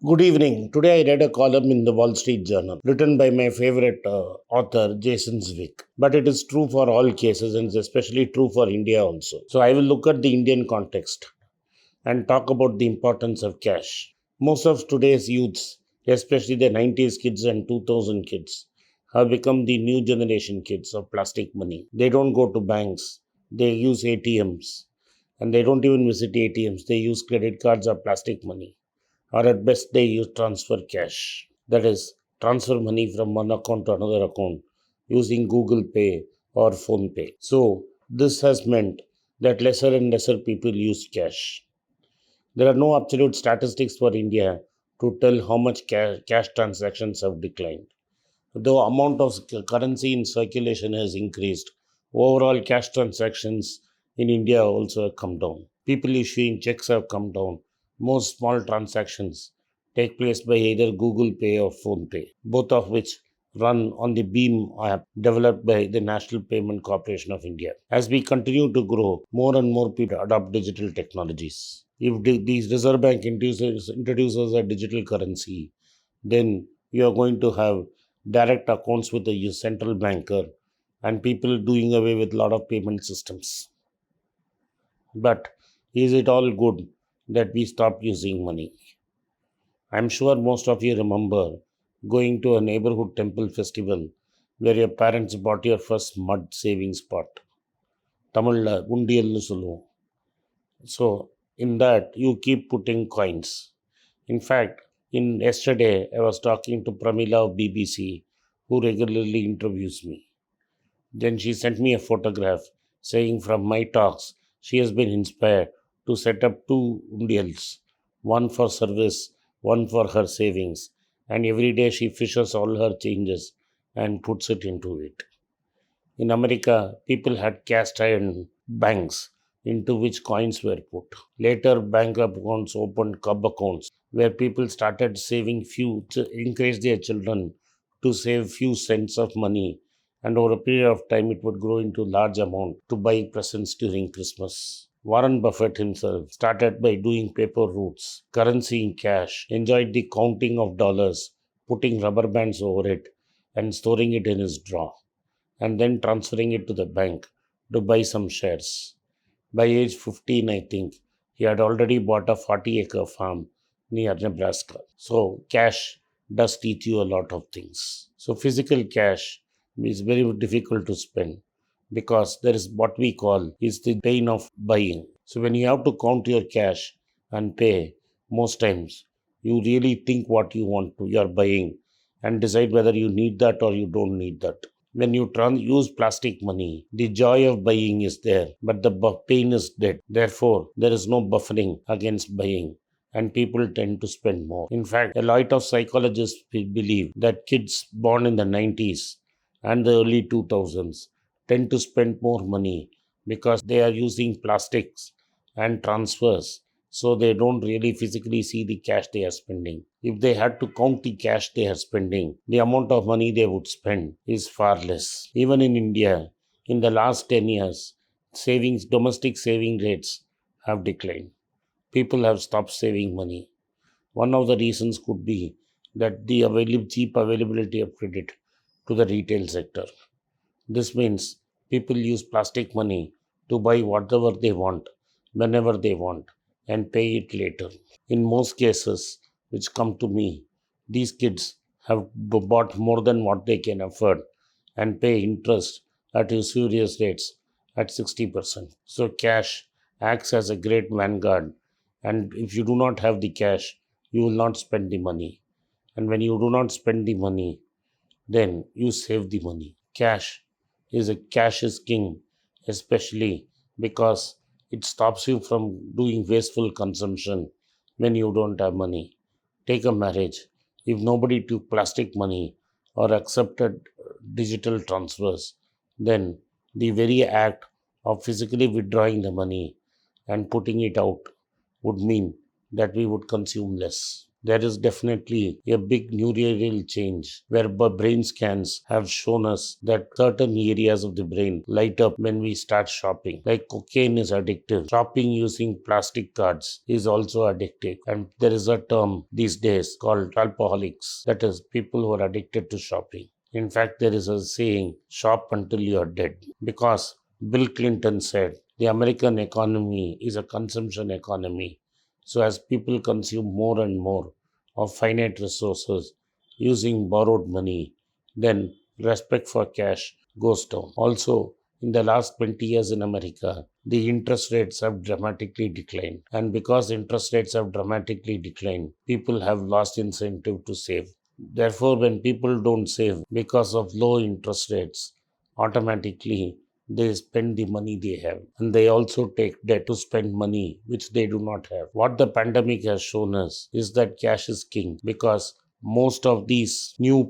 Good evening. Today I read a column in the Wall Street Journal written by my favorite author, Jason Zwick. But it is true for all cases and it's especially true for India also. So I will look at the Indian context and talk about the importance of cash. Most of today's youths, especially the 90s kids and 2000 kids, have become the new generation kids of plastic money. They don't go to banks, they use ATMs, and they don't even visit ATMs, they use credit cards or plastic money, or at best they use transfer cash. That is, transfer money from one account to another account using Google Pay or Phone Pay. So this has meant that lesser and lesser people use cash. There are no absolute statistics for India to tell how much cash transactions have declined. The amount of currency in circulation has increased. Overall cash transactions in India also have come down. People issuing checks have come down. Most small transactions take place by either Google Pay or Phone Pay, both of which run on the Beam app developed by the National Payment Corporation of India. As we continue to grow, more and more people adopt digital technologies. If these Reserve Bank introduces a digital currency, then you are going to have direct accounts with the central banker and people doing away with a lot of payment systems. But is it all good that we stop using money? I'm sure most of you remember going to a neighborhood temple festival where your parents bought your first mud savings pot. Tamil Undiyalnu சொல்லுவோம். So in that you keep putting coins. In fact, in yesterday I was talking to Pramila of BBC, who regularly interviews me. Then she sent me a photograph saying from my talks she has been inspired to set up two undiyals, one for service, one for her savings, and every day she fishes all her changes and puts it into it. In America, people had cast iron banks into which coins were put. Later, bank accounts opened cub accounts where people started saving few to encourage their children to save few cents of money, and over a period of time it would grow into large amount to buy presents during Christmas. Warren Buffett himself started by doing paper routes, currency in cash, enjoyed the counting of dollars, putting rubber bands over it and storing it in his drawer, and then transferring it to the bank to buy some shares. By age 15, I think, he had already bought a 40-acre farm near Nebraska. So, cash does teach you a lot of things. So, physical cash is very difficult to spend because there is what we call is the pain of buying. So, when you have to count your cash and pay, most times you really think what you're buying and decide whether you need that or you don't need that. When you use plastic money, the joy of buying is there, but the pain is dead. Therefore, there is no buffering against buying, and people tend to spend more. In fact, a lot of psychologists believe that kids born in the 90s and the early 2000s tend to spend more money because they are using plastics and transfers, so they don't really physically see the cash they are spending. If they had to count the cash they are spending, the amount of money they would spend is far less. Even in India, in the last 10 years, domestic saving rates have declined. People have stopped saving money. One of the reasons could be that the cheap availability of credit to the retail sector. This means people use plastic money to buy whatever they want, whenever they want, and pay it later. In most cases, which come to me, these kids have bought more than what they can afford and pay interest at usurious rates at 60%. So, cash acts as a great vanguard, and if you do not have the cash, you will not spend the money. And when you do not spend the money, then you save the money. Cash is king, especially because it stops you from doing wasteful consumption when you don't have money. Take a marriage. If nobody took plastic money or accepted digital transfers, then the very act of physically withdrawing the money and putting it out would mean that we would consume less. there is definitely a big neural change where brain scans have shown us that certain areas of the brain light up when we start shopping. Like cocaine is addictive. Shopping using plastic cards is also addictive. And there is a term these days called alcoholics, that is, people who are addicted to shopping. In fact, there is a saying, shop until you are dead. Because Bill Clinton said, the American economy is a consumption economy. So, as people consume more and more of finite resources using borrowed money, then respect for cash goes down. Also, in the last 20 years in America, the interest rates have dramatically declined. And because interest rates have dramatically declined, people have lost incentive to save. Therefore, when people don't save because of low interest rates, automatically they spend the money they have, and they also take debt to spend money which they do not have. What the pandemic has shown us is that cash is king, because most of these new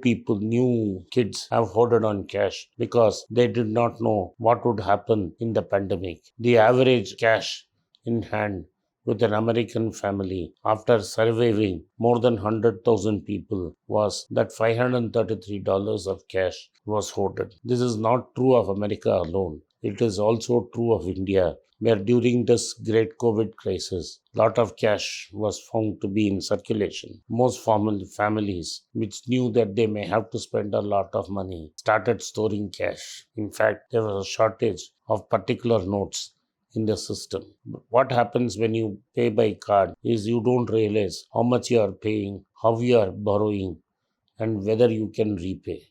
kids have hoarded on cash because they did not know what would happen in the pandemic. The average cash in hand with an American family after surveying more than 100,000 people was that $533 of cash was hoarded. This is not true of America alone. It is also true of India, where during this great COVID crisis, lot of cash was found to be in circulation. Most formal families, which knew that they may have to spend a lot of money, started storing cash. In fact, there was a shortage of particular notes in the system. What happens when you pay by card is you don't realize how much you are paying, how you are borrowing, and whether you can repay.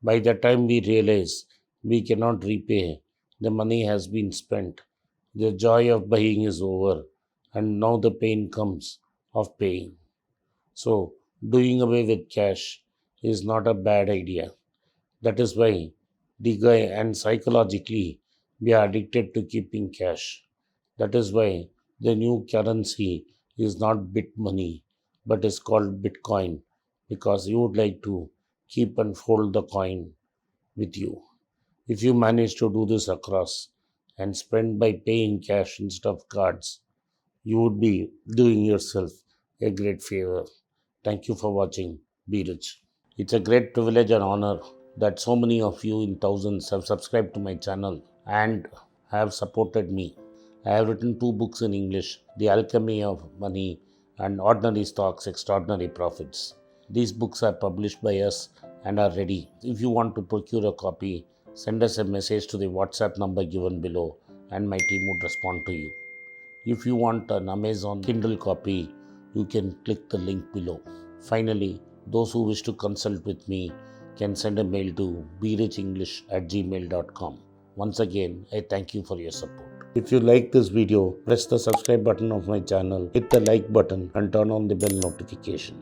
By the time we realize we cannot repay, the money has been spent. The joy of buying is over, and now the pain comes of paying. So, doing away with cash is not a bad idea. That is why the guy, and psychologically we are addicted to keeping cash. That is why the new currency is not bit money, but is called Bitcoin, because you would like to keep and hold the coin with you. If you manage to do this across and spend by paying cash instead of cards, you would be doing yourself a great favor. Thank you for watching. Be rich. It's a great privilege and honor that so many of you in thousands have subscribed to my channel and have supported me. I have written 2 books in English, The Alchemy of Money and Ordinary Stocks, Extraordinary Profits. These books are published by us and are ready. If you want to procure a copy, send us a message to the WhatsApp number given below and my team would respond to you. If you want an Amazon Kindle copy, you can click the link below. Finally, those who wish to consult with me can send a mail to berichenglish@gmail.com. Once again, I thank you for your support. If you like this video, press the subscribe button of my channel, hit the like button and turn on the bell notification.